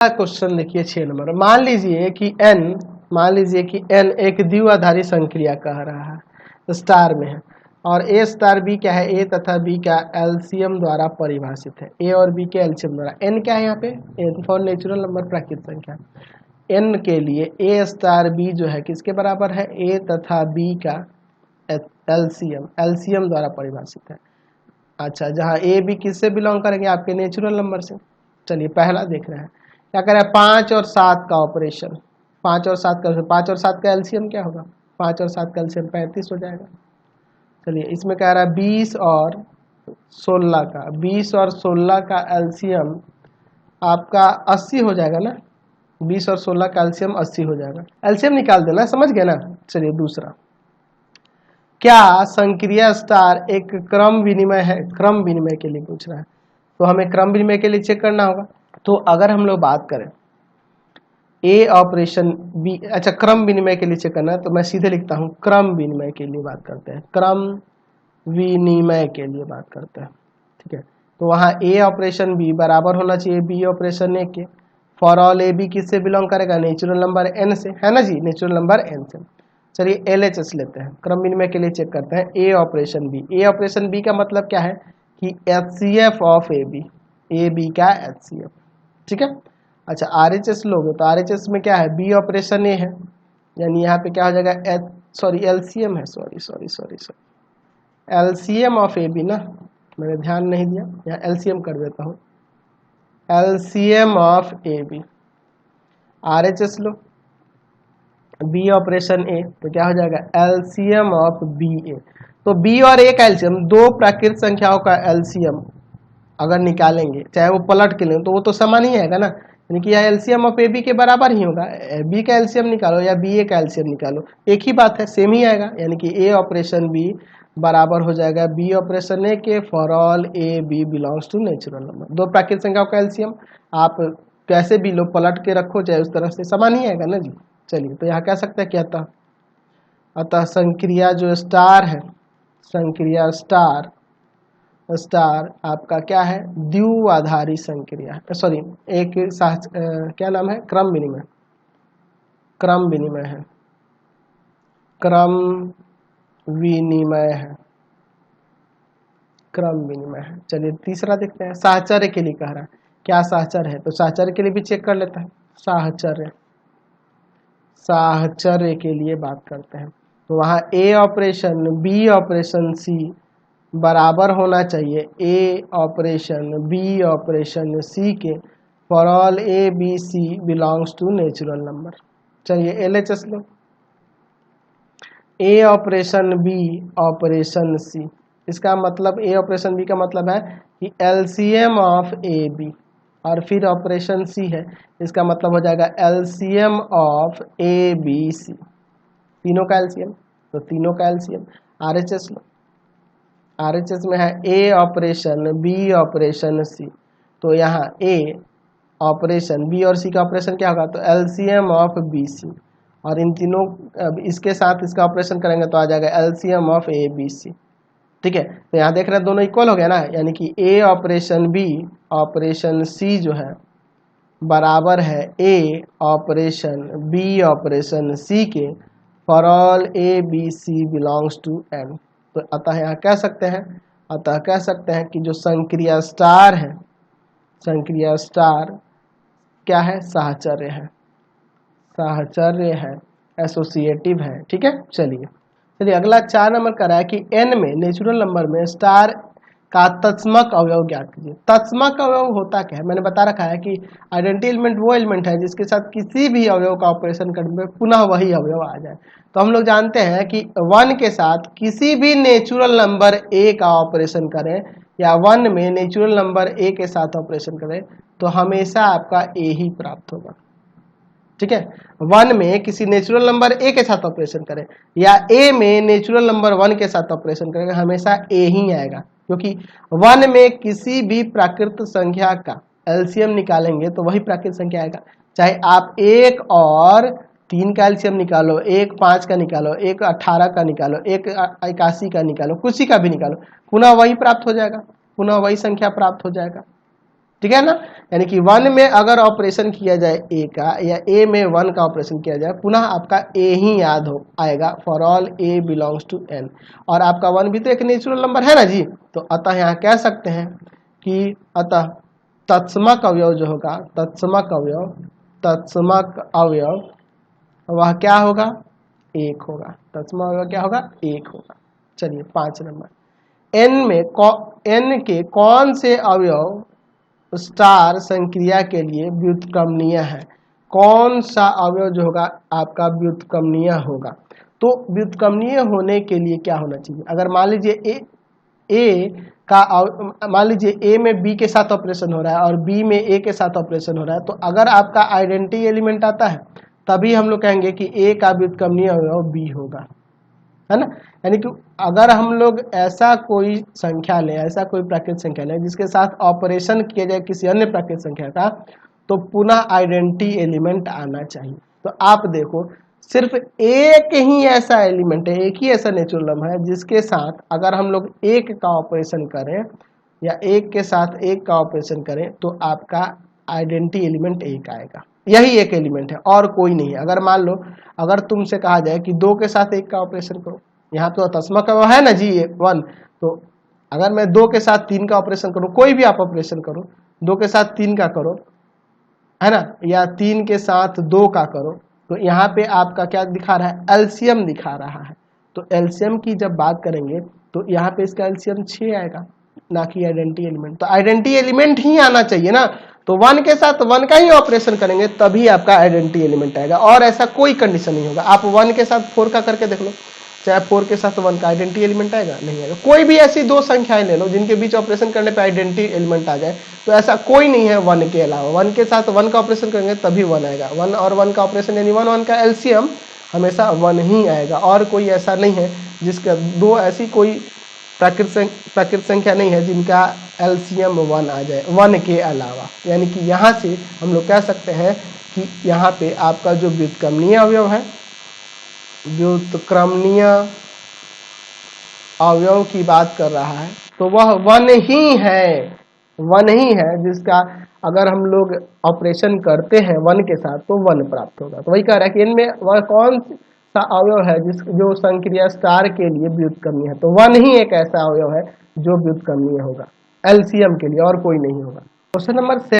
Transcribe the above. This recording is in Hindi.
क्वेश्चन देखिए 6 नंबर। मान लीजिए कि n एक द्विआधारी संक्रिया कह रहा है, स्टार में है, और a स्टार b क्या है, a तथा b का एलसीएम द्वारा परिभाषित है। a और b के एलसीएम द्वारा n क्या है यहाँ पे, n फॉर नेचुरल नंबर प्राकृत संख्या। n के लिए a स्टार b जो है किसके बराबर है, a तथा b का एलसीएम द्वारा परिभाषित है। अच्छा, जहाँ a b किससे बिलोंग करेंगे, आपके नेचुरल नंबर से। चलिए पहला देख रहे हैं, क्या करें, 5 और 7 का ऑपरेशन। 5 और 7 का एलसीएम क्या होगा, 5 और 7 का एलसीएम 35 हो जाएगा। चलिए इसमें कह रहा है 20 और 16 का एलसीएम आपका 80 हो जाएगा ना। 20 और 16 का एलसीएम 80 हो जाएगा। एलसीएम निकाल देना, समझ गए ना। चलिए दूसरा, क्या संक्रिया स्टार एक क्रम विनिमय है, क्रम विनिमय के लिए पूछ रहा है, तो हमें क्रम विनिमय के लिए चेक करना होगा। तो अगर हम लोग बात करें ए ऑपरेशन बी, अच्छा क्रम विनिमय के लिए चेक करना है, तो मैं सीधे लिखता हूं क्रम विनिमय के लिए बात करते हैं, क्रम विनिमय के लिए बात करते हैं, ठीक है। तो वहां ए ऑपरेशन बी बराबर होना चाहिए बी ऑपरेशन ए के। फॉर ऑल ए बी किससे बिलोंग करेगा, नेचुरल नंबर एन से, है ना जी, नेचुरल नंबर एन से। चलिए एलएचएस लेते हैं, क्रम विनिमय के लिए चेक करते हैं ए ऑपरेशन बी। ए ऑपरेशन बी का मतलब क्या है कि एचसीएफ ऑफ ए बी का एचसीएफ, ठीक है। अच्छा आरएचएस लोगे तो आरएचएस में क्या है, बी ऑपरेशन ए है, यानी यहाँ पे क्या हो जाएगा एलसीएम है, sorry LCM of A B ना, मैंने ध्यान नहीं दिया, यहाँ एलसीएम कर देता हूँ, LCM of A B. RHS लो, बी ऑपरेशन ए, तो क्या हो जाएगा एलसीएम ऑफ बी ए। तो बी और ए का एलसीएम, दो प्राकृत संख्याओं का एलसीएम अगर निकालेंगे, चाहे वो पलट के लें, तो वो तो समान ही आएगा ना, यानी कि यह एलसीएम ऑफ ए बी के बराबर ही होगा। बी का एलसीएम निकालो या बी ए का एलसीएम निकालो, एक ही बात है, सेम ही आएगा, यानी कि ए ऑपरेशन बी बराबर हो जाएगा बी ऑपरेशन ए के for all A B belongs to natural number. दो प्राकृत संख्याओं का एलसीएम आप कैसे भी लो पलट के रखो, चाहे उस तरह से समान ही आएगा ना जी। चलिए तो यहाँ कह सकते हैं कि अतः संक्रिया जो स्टार है, संक्रिया स्टार आपका क्या है, द्विआधारी संक्रिया है, सॉरी एक क्या नाम है, क्रम विनिमय है, क्रम विनिमय है। चलिए तीसरा देखते हैं, साहचर्य के लिए कह रहा है, क्या साहचर्य है, तो साहचर्य के लिए भी चेक कर लेता है। साहचर्य के लिए बात करते हैं, तो वहाँ A operation B operation C बराबर होना चाहिए A operation B operation C के for all A B C belongs to natural number. चलिए एलएचएस लो, A operation B operation C, इसका मतलब ए ऑपरेशन बी का मतलब है कि एलसीएम ऑफ ए बी, और फिर ऑपरेशन सी है, इसका मतलब हो जाएगा LCM of A B C, तीनों का एलसीएम, तो तीनों का एलसीएम। आरएचएस लो, आरएचएस में है ए ऑपरेशन बी ऑपरेशन सी, तो यहाँ ए ऑपरेशन बी और सी का ऑपरेशन क्या होगा, तो एलसीएम ऑफ बी सी, और इन तीनों इसके साथ इसका ऑपरेशन करेंगे तो आ जाएगा LCM of A B C, ठीक है। तो यहाँ देख रहे हैं दोनों इक्वल हो गया ना, यानी कि A operation B operation C जो है बराबर है A operation B operation C के for all A B C belongs to N. तो अतः यहाँ कह सकते हैं कि जो संक्रिया स्टार है, संक्रिया स्टार क्या है, साहचर्य है, एसोसिएटिव है, ठीक है। चलिए अगला 4 नंबर का रहा है कि एन में, नेचुरल नंबर में स्टार का तत्समक अवयव ज्ञात कीजिए। तत्समक अवयव होता क्या है, मैंने बता रखा है कि आइडेंटिटी एलिमेंट वो एलिमेंट है जिसके साथ किसी भी अवयव का ऑपरेशन करने में पुनः वही अवयव आ जाए। तो हम लोग जानते हैं कि 1 के साथ किसी भी नेचुरल नंबर ए का ऑपरेशन करें, या 1 में नेचुरल नंबर ए के साथ ऑपरेशन करें, तो हमेशा आपका ए ही प्राप्त होगा, ठीक है। 1 में किसी नेचुरल नंबर ए के साथ ऑपरेशन करें या ए में नेचुरल नंबर 1 के साथ ऑपरेशन करेंगे, हमेशा ए ही आएगा, क्योंकि 1 में किसी भी प्राकृत संख्या का एलसीएम निकालेंगे तो वही प्राकृत संख्या आएगा, चाहे आप 1 और 3 का एलसीएम निकालो, 1 5 का निकालो, 1 18 का निकालो, 1 81 का निकालो, किसी का भी निकालो, पुनः वही प्राप्त हो जाएगा, पुनः वही संख्या प्राप्त हो जाएगा, ठीक है ना। यानी कि 1 में अगर ऑपरेशन किया जाए ए का, या ए में 1 का ऑपरेशन किया जाए, पुनः आपका ए ही याद हो आएगा for all A belongs to N. और आपका 1 भी तो एक नेचुरल नंबर है ना जी। तो अतः यहाँ कह सकते हैं कि अतः तत्समक अवयव जो होगा, तत्समक अवयव वह क्या होगा, 1 होगा। तत्समक अवयव क्या होगा, 1 होगा। चलिए 5 नंबर, एन के कौन से अवयव स्टार संक्रिया के लिए व्युत्क्रमणीय है। कौन सा अवयव जो होगा आपका व्युत्क्रमणीय होगा। तो व्युत्क्रमणीय होने के लिए क्या होना चाहिए, अगर मान लीजिए मान लीजिए ए में बी के साथ ऑपरेशन हो रहा है और बी में ए के साथ ऑपरेशन हो रहा है, तो अगर आपका आइडेंटिटी एलिमेंट आता है तभी हम लोग कहेंगे कि ए का व्युत्क्रमणीय अवयव बी होगा, है ना। यानी कि अगर हम लोग ऐसा कोई संख्या लें, ऐसा कोई प्राकृतिक संख्या लें जिसके साथ ऑपरेशन किया जाए किसी अन्य प्राकृतिक संख्या का, तो पुनः आइडेंटिटी एलिमेंट आना चाहिए। तो आप देखो सिर्फ एक ही ऐसा एलिमेंट है, एक ही ऐसा नेचुरल नंबर है जिसके साथ अगर हम लोग 1 का ऑपरेशन करें या 1 के साथ 1 का ऑपरेशन करें तो आपका आइडेंटिटी एलिमेंट 1 आएगा। यही एक एलिमेंट है और कोई नहीं है। अगर मान लो अगर तुमसे कहा जाए कि 2 के साथ 1 का ऑपरेशन करो, यहाँ तो तस्मा का है ना जी ये 1, तो अगर मैं 2 के साथ 3 का ऑपरेशन करूँ, कोई भी आप ऑपरेशन करो, 2 के साथ 3 का करो, है ना, या 3 के साथ 2 का करो, तो यहाँ पे आपका क्या दिखा रहा है, एलसीएम दिखा रहा है। तो एलसीएम की जब बात करेंगे तो यहाँ पे इसका एलसीएम 6 आएगा, ना कि आइडेंटिटी एलिमेंट। तो आइडेंटिटी एलिमेंट ही आना चाहिए ना। तो 1 के साथ 1 का ही ऑपरेशन करेंगे तभी आपका आइडेंटिटी एलिमेंट आएगा, और ऐसा कोई कंडीशन नहीं होगा। आप 1 के साथ 4 का करके देख लो, चाहे 4 के साथ 1 का आइडेंटिटी एलिमेंट आएगा, नहीं आएगा। कोई भी ऐसी 2 संख्याएं ले लो जिनके बीच ऑपरेशन करने पे आइडेंटिटी एलिमेंट आ जाए, तो ऐसा कोई नहीं है 1 के अलावा। 1 के साथ 1 का ऑपरेशन करेंगे तभी 1 आएगा। 1 और 1 का ऑपरेशन यानी 1 का एलसीएम हमेशा 1 ही आएगा, और कोई ऐसा नहीं है जिसका 2 ऐसी कोई प्राकृतिक संख्या नहीं है जिनका एलसीएम 1 आ जाए 1 के अलावा। यानी कि यहाँ से हम लोग कह सकते हैं कि यहाँ पे आपका जो व्युत्क्रमणीय अवयव है, व्युत्क्रमणीय अवयव की बात कर रहा है, तो वह 1 ही है, 1 ही है जिसका अगर हम लोग ऑपरेशन करते हैं 1 के साथ तो 1 प्राप्त होगा। तो वही कह रहा है कि इनमें वह कौन सा अवयव है जो संक्रिया स्टार के लिए व्युत्क्रमणीय है। तो 1 ही एक ऐसा अवयव है जो व्युत्क्रमणीय होगा एलसीएम के लिए, और कोई नहीं होगा। Question number